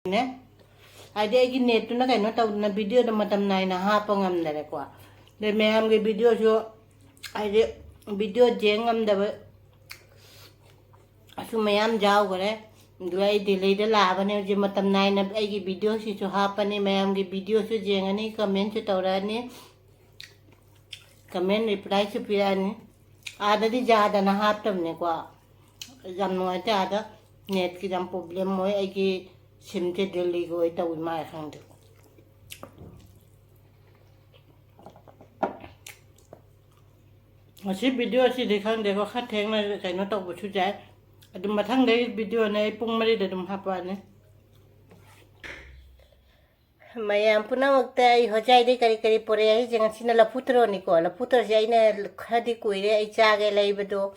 ne ade gi net na kai no taw na video da matam nai na ha pa ngam da kwa de me am ge video so ade video jengam da asu mayam jaw gore duai delay da la ba ne je matam nai na ai gi video si so ha pa ne me am ge video so jengani comment so tawra ne comment reply so pirani ada di jada na ha tam ne kwa jam no ata ada net ki jam problem moi ai gi simte delay go ita ui mai khang de asi video si de khang de ko khat theng na kai no tok bu chu jai adum mathang de video nei pung mari de dum hapa ne mayam puna wakta ai hojai de kari kari pore ai jeng sina Lapho Thoro ni ko Lapho Thoro jai na khadi kuire ai cha ge lai bado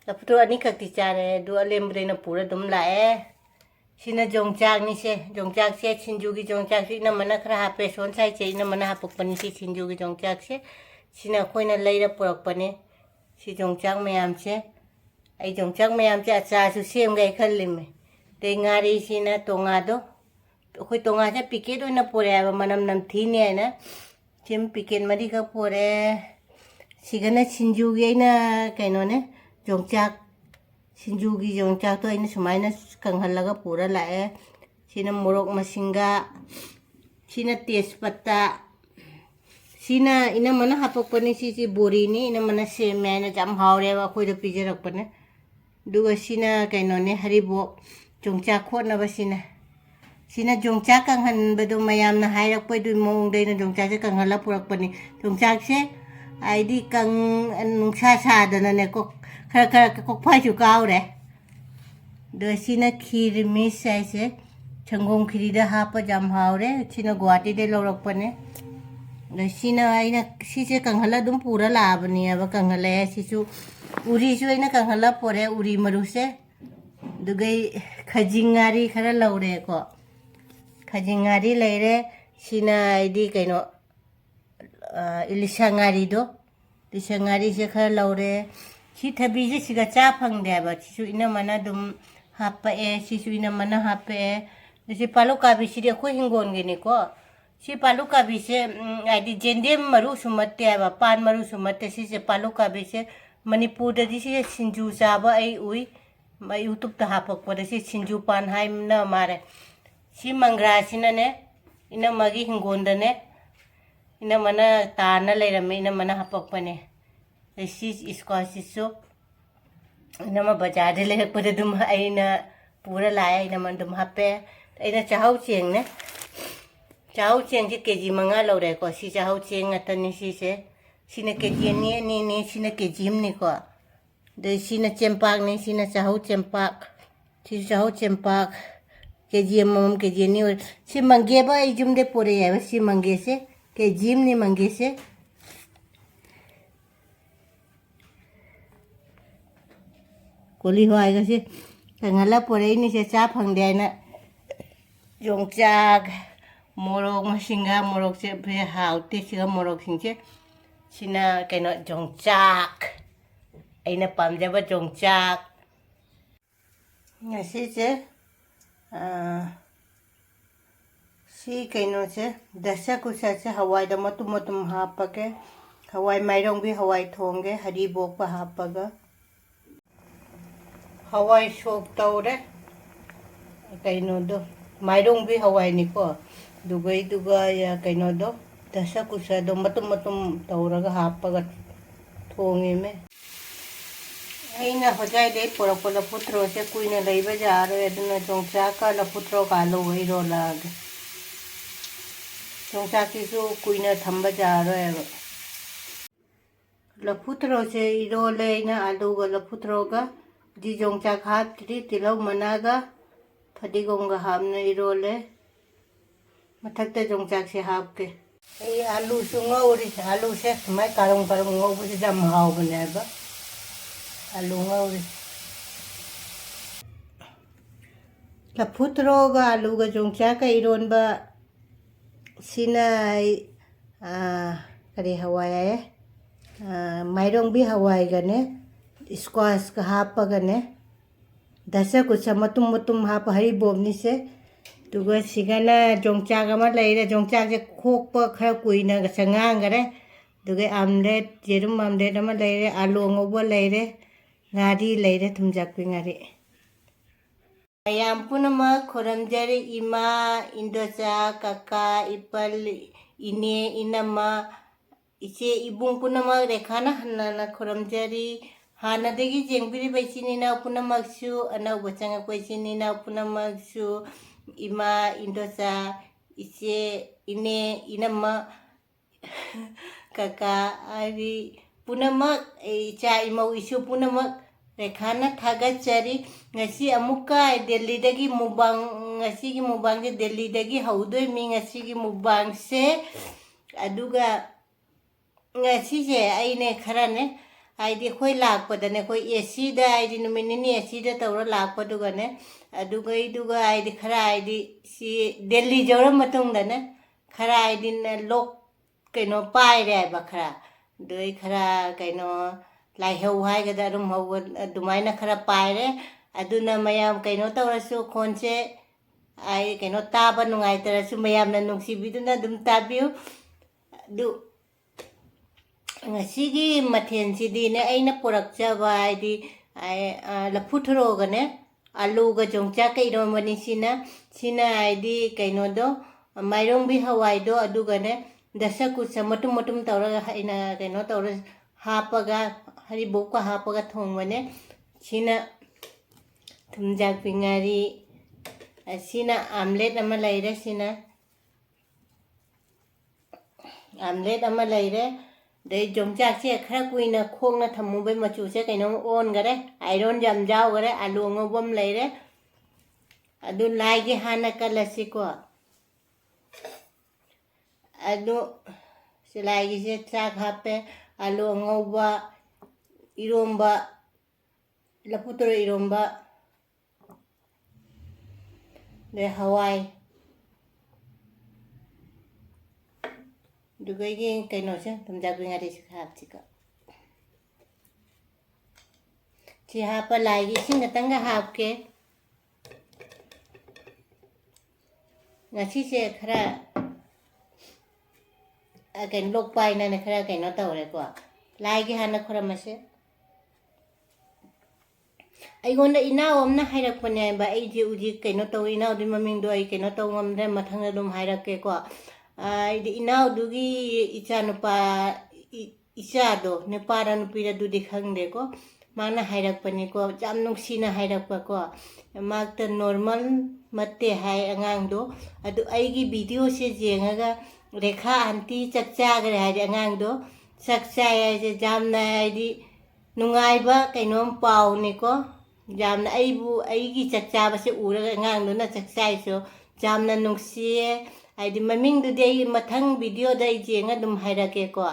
Lapho Thoro ani khakti cha re du alem bre na pura dum la sina yongchak ni se yongchak se chinju gi yongchak si na mana khra hape son sai che na mana hapuk pani si chinju gi yongchak se sina khoina leira purak pani si yongchak mayam se ai yongchak mayam se acha su sem gai khallim te ngari sina tonga do khoi tonga se piket oina pore aba manam nam thine na sim piket mari ka pore sigana chinju gi na kaino ne yongchak sinjugi yongchak to aina sumaina kanghalaga pura lae sina morok masinga sina tejpata sina ina mana hapakpani si bori ni ina mana semena jam haure wa khoi da pijarakpane duga sina kaino ne haribo yongchak khotna ba sina yongchak kanghan badu mayam na hairak poi du mong dei na yongchak se kanghala purakpani yongchak se aidi kang nungsa sa dana ne ko khara ko phai chu kaw re de sina khir mi sai se changong khiri da ha pa jam haw re sina gwati de lorok pane de sina aina si se kanghala dum pura la bani aba kanghala si su uri su aina kanghala pore uri maru se dugai khajingari khara lawre ko khajingari leire sina aidi kaino ilisangari do lisangari se khara lawre si thabi je siga cha phang de ba si ina mana dum hapa si ina mana hapa si palu ka bi si de ko hingon ge ni ko si palu ka bi se adi jendem maru sumatte ba pan maru sumatte si se palu ka bi se manipur da di si sinju cha ba ai ui ma youtube ta hapak pa si sinju pan hai na mare si mangra sina ne ina magi hingon da ne ina mana ta na leirame ina mana hapak pa ne si isko nama bazaar de lek pada dum aina pura lai aina man dum hape aina chahau cheng ne chahau cheng ji kg manga lo re ko si chahau cheng atani si se sina kg ni sina kg ni ko de sina chempak ni sina chahau chempak si chahau chempak kg mom kg ni si mangge ba ijum de pore ya si mangge se kg ni mangge se Koli hoai ka si kanghala pore ini se cha phang de na yongchak morok masinga morok se phe haute siga morok singche sina kaino yongchak aina pamjaba yongchak ngasi se si kaino se dasa kusa se hawai da matum hapake hawai mairong bi hawai thongge hari bok pa hapaga hawai sok tawre kaino do mairong bi hawai ni ko duga ya kaino do dasa kusa do matum tawraga hapaga thongi me aina hojai de pora Lapho Thoro se kuina leiba jaro eduna yongchak ka Lapho Thoro ka lo hoi ro lag yongchak ki su kuina thamba jaro eba Lapho Thoro se iro le ina alu ga Lapho Thoro ga di yongchak hap tri tilau managa phadigong ga hamna irole mathakta yongchak se hap ke ei alu su ngori alu se mai karong ngau se jam haw bane ba alu ngori Lapho Thoro ga alu ga yongchak ka iron ba sinai kari hawai mairong bi hawai ga ne squash ka hapa ga ne dasa kusa matum hapa hari bom ni se दुगा सिगाना जोंगचाक अमा लेरे जोंगचाक जे खोकपा खरा कुइना संगांग करे दुगा omelette येरुम omelette अमा लेरे आलू अंगौबा लेरे ngari लेरे थुमजाकपि ngari Ayam punama khoramjari ima indocha kaka ipal ine inama iche ibung punama rekhana hanana khoramjari hanadagi jengbiri baisinina punamaksu anau bachanga baisinina punamaksu ima indocha iche ine inama kaka ari punamak icha imau isu punamak rekhana thagachari ngasi amuka Delhi dagi mubang ngasi gi mubang je Delhi dagi haudoi mi ngasi gi mubang se aduga ngasi je aine khara ne aidi khoi lakpa da ne khoi AC da aidi numinini AC da tawra lakpa duga ne aduga iduga aidi khara aidi si Delhi jawra matung da ne khara aidi na lok kaino pai re ba khara doi khara kaino lai hau hai ga da rum hau dumaina khara pai re aduna mayam kaino tawrasu khonche ai kaino taba nungai tarasu mayam na nungsi biduna dum tabiu du ngasigi mathen sidi ne aina porakcha ba di Lapho Thoro ga ne alu ga jongcha ka iromani sina ai di kaino do mairongbi hawai do aduga ne dasa kucha matum matum tawra aina kaino tawra hapaga hari boka hapaga thongwane sina Thomyakpi ngari sina omelette ama leire sina omelette ama leire dei jongchak se khara kuina khongna thamu bai machu se kaino on gare iron jam jaw gare alu ngobam leire adu lai gi hana kalasi ko adu silai gi se chak hape alu ngoba eromba Lapho Thoro eromba de hawai dugai kaino se Thomyakpi ngari sikhap chika chi hapa lai gi sing tanga hap ke ngasi se khara kain lok pai na ne khara kaino tawre ko lai gi hana khora mase aigonda inaw amna hairakpane ba ai je uji kaino taw inaw di maming do ai kaino taw ngamre mathang dum hairakke ko ai di inaw dugi icha nupa icha do ne para nupi da du di khangde ko mana hairakpane ko jam nungsina hairakpa ko makta normal matte hai angang do adu ai gi video se jengaga rekha anti chakcha gare hai angang do chakcha ai je jam na ai di nungai ba kainom pau ni ko jamna aibu aigi chakcha ba se uraga ngang do na chakchai so jamna nungsie aidi maming du dei mathang video dai jenga dum hairake ko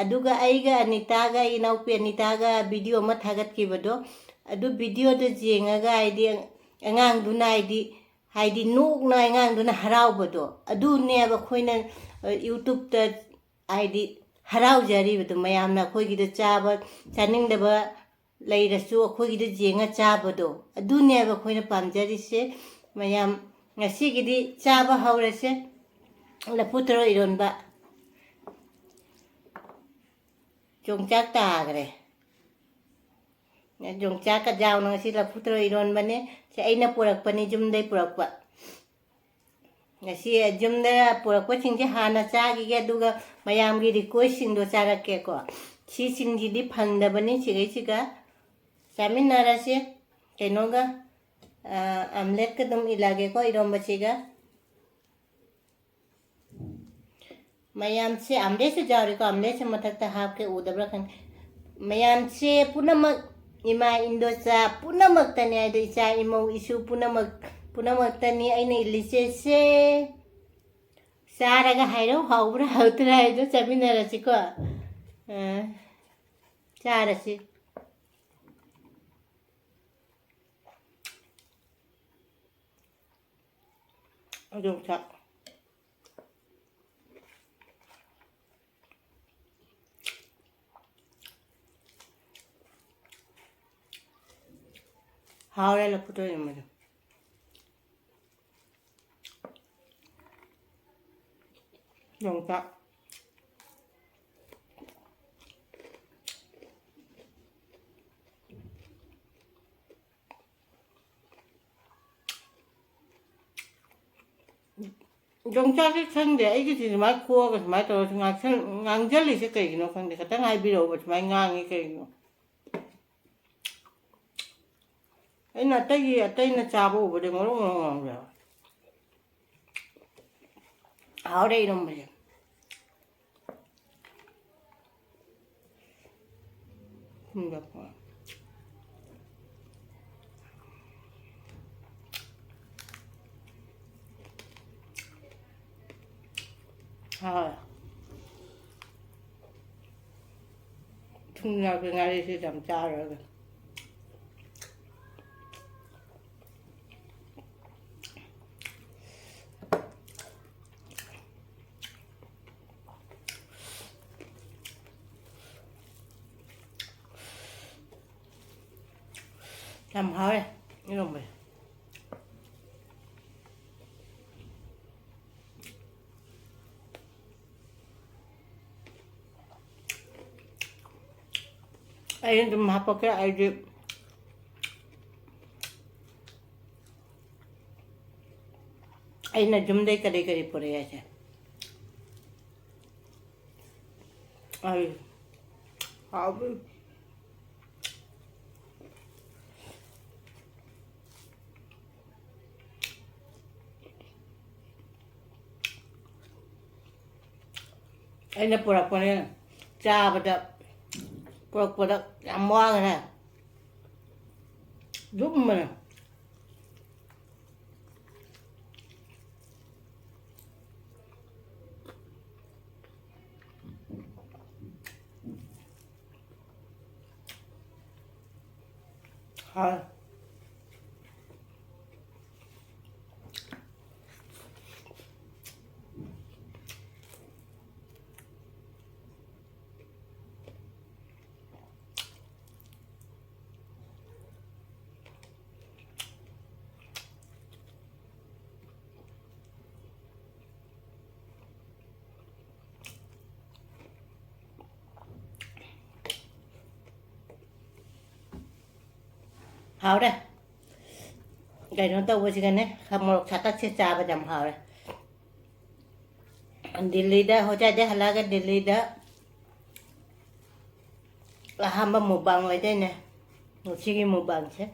aduga aiga anita ga inaupi anita ga video ma thagat ki bodo adu video de jenga ga aidi ngang du na aidi nuk na ngang du na harau bodo adu ne ba khoina YouTube ta aidi harau jari bodo mayam na khoi gi da chaba chaning da ba leirasu akhoi gi jenga chabado adune ba khoina pamjari se mayam ngasi gi di chaba haure se Lapho Thoro ironba jongchak ta gare na jongchak ka jaw na si Lapho Thoro ironba ne se aina purak pani jumdai purakpa ngasi jumda purakpa singje hana cha gi ga duga mayam gi request sing do charakke ko si sing gi di phangda bani sigai siga Samin narasi kainoga omelette ka dum ilage ko eromba chiga mayam se omelette se jawri ko omelette se mathak ta hap ke udabra kan mayam se punamak ima indocha punamak tani ai do icha imau isu punamak tani aina ilise se saraga hairo haubra hautra ai do Samin narasi ko charasi yongchak haure Lapho Thoro yongchak yongchak cái thân để ấy cái gì mà cua cái mà tôi ngang chân thì sẽ kỹ nó không để cái tăng hai bị đầu mà ngang cái kỹ nó ấy là tay là chà bộ vào đây mà nó ngon rồi ở đây đâu mà không được à chúng ta cái ngari thì làm cha rồi làm hawai eromba ayun dumapake ay di ay na jumday kari pore aja ay abi ay na pura pone cha bada pura amuang na giúp mình thôi hào đây cái nó tao cái này không một sát tắt sẽ cha vào dầm hào đây Delhi dah hoja deh halaga Delhi dah hamba mubang aja nih sige mubang sih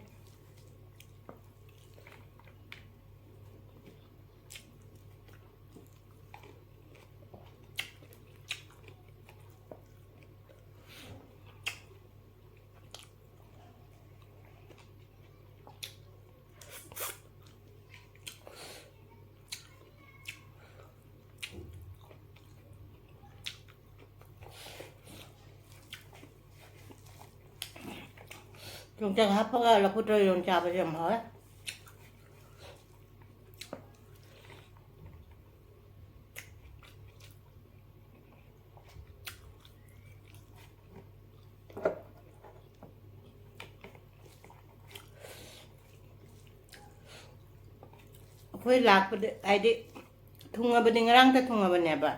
yongchak apa ka Lapho Thoro yongchak apa jam hawai koi lak ai di thunga bani ngarang ta thunga bani ba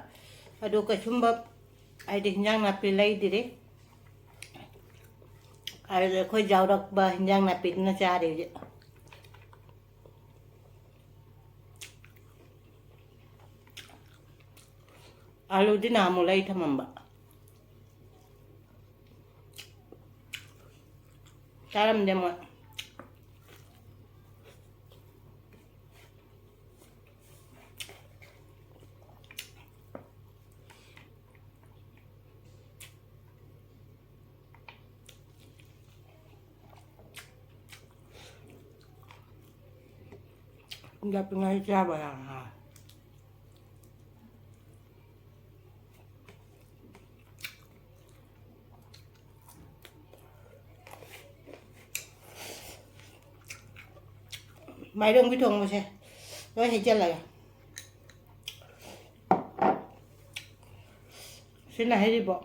adu ka chumba ai di hinjang na pilai dire ai koi jau dak ba hinjang na pit na cha de alu di na mulai thamamba karam demo gặp ngay cha bà hàng mày đừng cái thùng mà xe nói thì chân lại xin này đi bộ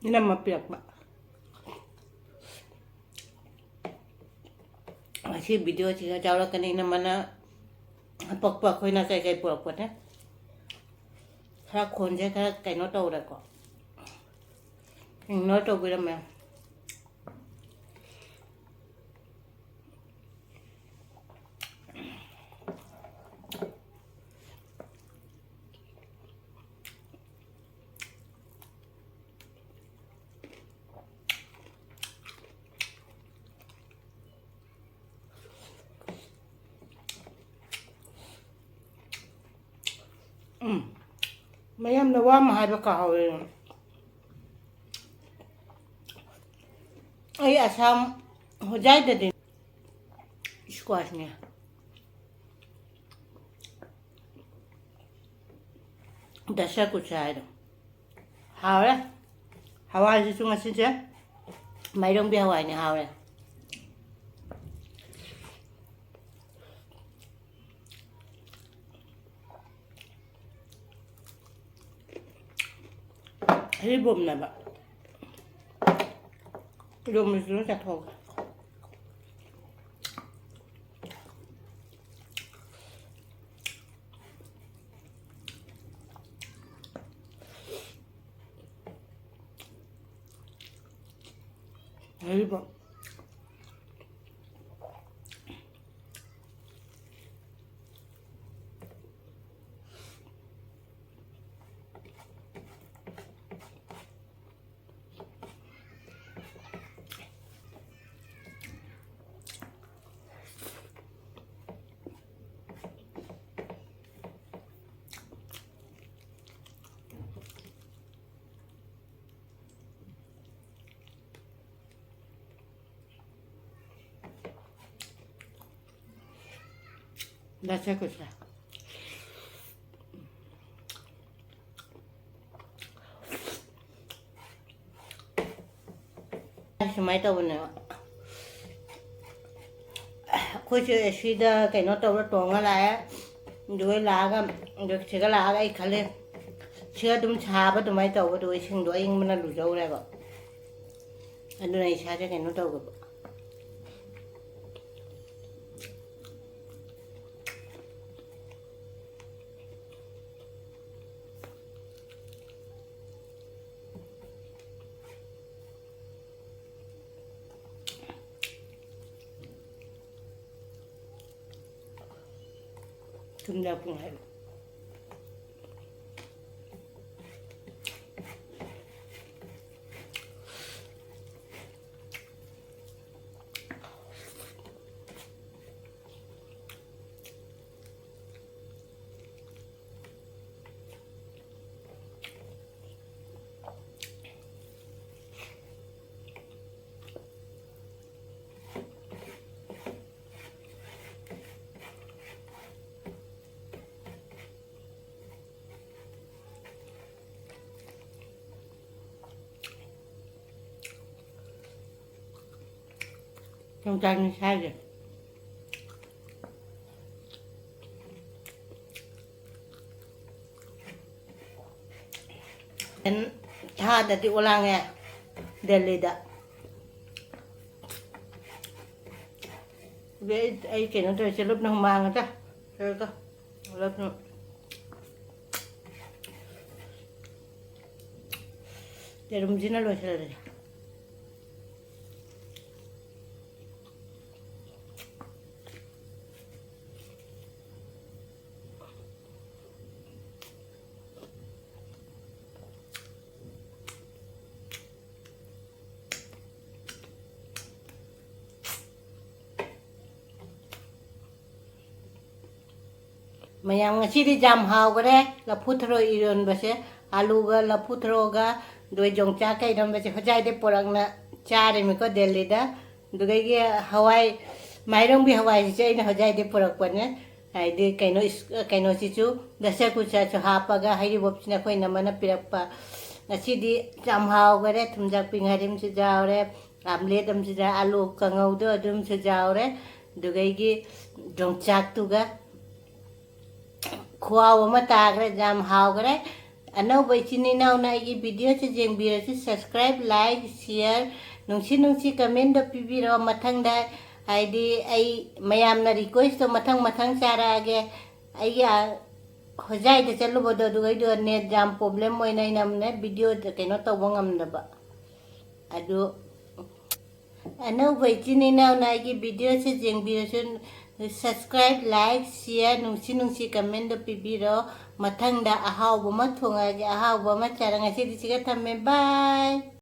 nằm mà biệt mà khi video chỉ cho nó cái này nó mà nó bọc bọc thôi nó cái bọc bọc đấy khá khôn chứ khá cái nó trâu ra có nó trâu cái đó mà mấy em nó quá mà hai bà cào rồi ấy à sao hồi dậy được squash nha đã sẽ cút sai rồi hào đấy hawai thì chúng ta xin chứ mấy đồng bia hawai này hào đấy cái bùm này bạn bùm mình nó chặt thôi cái bùm đã sẽ cút sai mấy tàu này khối chơi suy đa cái nó tàu nó tròn lại đuôi lá cái được chỉ cái lá cái khăn lên chưa đúng chả bắt mấy tàu bắt đuôi sinh đuôi mình là đủ dâu này vậy anh đuôi này chả cho cái nó tàu cái Thomyakpi trong chanh sai rồi dan cha dati ulang ya Delhi da vậy ai cái nó tôi sẽ lúc nó mang ra rồi cơ lúc nó yerum gì nó luôn sẽ rồi Mayang ngasi di jam hau gare Lapho Thoro iron base alu ga Lapho Thoro ga doi yongchak kai dam base hojai de porang na chare mi ko Delhi da dugai ge hawai mairong bi hawai je ina hojai de porak pane ai de kaino si chu dasa ku cha chu ha pa ga hairi bop china khoi na mana pirak pa ngasi di jam hau gare Thomyakpi ngarim chu jaw re amle dam chu ja alu kangau do dum chu jaw re dugai ge yongchak tu ga Kuawa mata kare jam hau kare anau bai chini nau na igi video che jeng bira che subscribe like share nungsi comment do pibiro mathang da ID ai mayam na request to mathang cara ge ai ya ꯍꯣꯖꯥꯏꯗ ꯆꯠꯂꯨꯕꯗꯣ ꯑꯗꯨꯒꯩꯗꯣ net ꯌꯥꯝ problem ꯑꯣꯏꯅ ꯑꯩꯅ ꯚꯤꯗꯤꯑꯣꯗ ꯀꯩꯅꯣ ꯇꯧꯕ ꯉꯝꯗꯕ ꯑꯗꯨ ꯑꯅꯧꯕ ꯏꯆꯤꯟ ꯏꯅꯥꯎꯅ ꯑꯩꯒꯤ ꯚꯤꯗꯤꯑꯣꯁꯦ ꯌꯦꯡꯕꯤꯔꯁꯨ ꯁꯕꯁꯀ꯭ꯔꯥꯏꯕ ꯂꯥꯏꯛ ꯁꯤꯌꯔ ꯅꯨꯡꯁꯤ ꯀꯃꯦꯟꯗꯣ ꯄꯤꯕꯤꯔꯣ ꯃꯊꯪꯗ ꯑꯍꯥꯎꯕ ꯑꯃ ꯊꯣꯡꯉꯛꯑꯒꯦ ꯑꯍꯥꯎꯕ ꯑꯃ ꯆꯥꯔ ꯉꯁꯤꯗꯤ ꯁꯤꯒ ꯊꯝꯃꯦ ꯕꯥꯏ